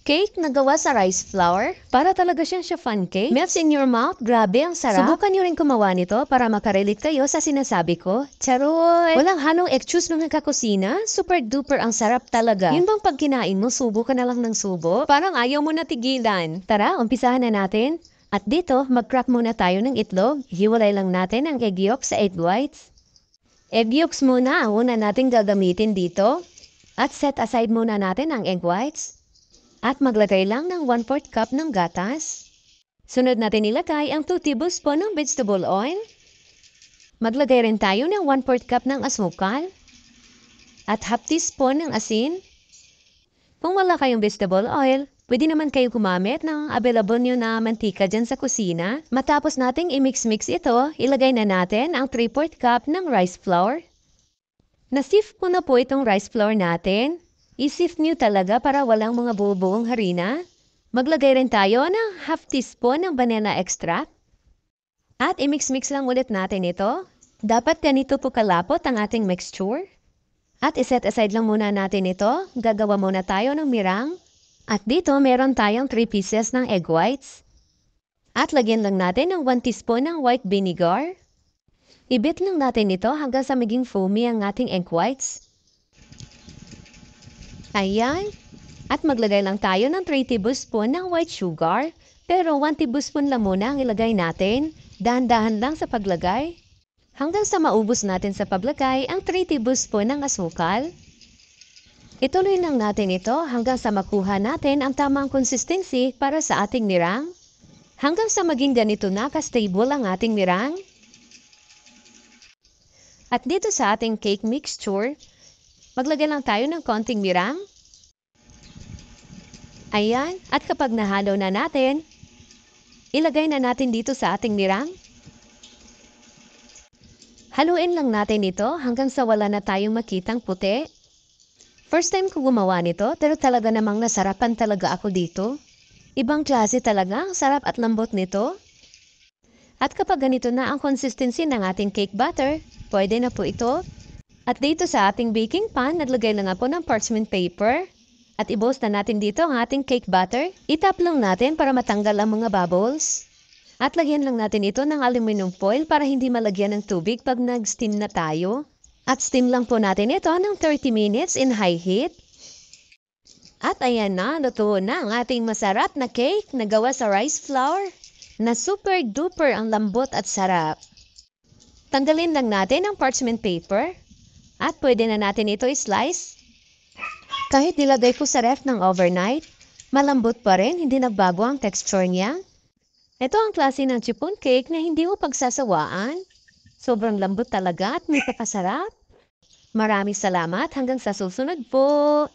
Cake na gawa sa rice flour. Para talaga siyang chiffon cake. Melts in your mouth. Grabe, ang sarap. Subukan niyo rin gumawa nito para makarelate kayo sa sinasabi ko. Charoy! Walang halong excuse ng kakusina. Super duper ang sarap talaga. Yun bang pag kinain mo, subo ka na lang ng subo? Parang ayaw mo na tigilan. Tara, umpisahan na natin. At dito, mag-crack muna tayo ng itlog. Hiwalay lang natin ang egg yolk sa egg whites. Egg yolks muna ang una natin gagamitin dito. At set aside muna natin ang egg whites. At maglagay lang ng 1/4 cup ng gatas. Sunod natin ilagay ang 2 tablespoon ng vegetable oil. Maglagay rin tayo ng 1/4 cup ng asukal. At half teaspoon ng asin. Kung wala kayong vegetable oil, pwede naman kayo gumamit ng available nyo na mantika dyan sa kusina. Matapos nating i-mix-mix ito, ilagay na natin ang 3/4 cup ng rice flour. Na-sift ko na po itong rice flour natin. I-sift nyo talaga para walang mga buo-buong harina. Maglagay rin tayo ng half teaspoon ng banana extract. At i-mix-mix lang ulit natin ito. Dapat ganito po kalapot ang ating mixture. At iset aside lang muna natin ito. Gagawa muna tayo ng mirang. At dito meron tayong 3 pieces ng egg whites. At lagyan lang natin ng 1 teaspoon ng white vinegar. I-beat lang natin ito hanggang sa maging foamy ang ating egg whites. Ayan. At maglagay lang tayo ng 3 tablespoon ng white sugar. Pero 1 tablespoon lang muna ang ilagay natin. Dahan-dahan lang sa paglagay. Hanggang sa maubos natin sa paglagay ang 3 tablespoon ng asukal. Ituloy lang natin ito hanggang sa makuha natin ang tamang consistency para sa ating nirang. Hanggang sa maging ganito na ka-stable ang ating nirang. At dito sa ating cake mixture, maglagay lang tayo ng konting mirang. Ayan. At kapag nahalo na natin, ilagay na natin dito sa ating mirang. Haluin lang natin ito hanggang sa wala na tayong makitang puti. First time ko gumawa nito, pero talaga namang nasarapan talaga ako dito. Ibang klase talaga, ang sarap at lambot nito. At kapag ganito na ang consistency ng ating cake batter, pwede na po ito. At dito sa ating baking pan, naglagay lang po ng parchment paper. At ibuhos na natin dito ang ating cake batter. Itap lang natin para matanggal ang mga bubbles. At lagyan lang natin ito ng aluminum foil para hindi malagyan ng tubig pag nag-steam na tayo. At steam lang po natin ito ng 30 minutes in high heat. At ayan na, luto na ang ating masarap na cake na gawa sa rice flour na super duper ang lambot at sarap. Tanggalin lang natin ang parchment paper at pwede na natin ito i-slice. Kahit nilagay ko sa ref ng overnight, malambot pa rin, hindi nagbago ang texture niya. Ito ang klase ng chiffon cake na hindi mo pagsasawaan. Sobrang lambot talaga at may papasarap. Maraming salamat hanggang sa susunod po.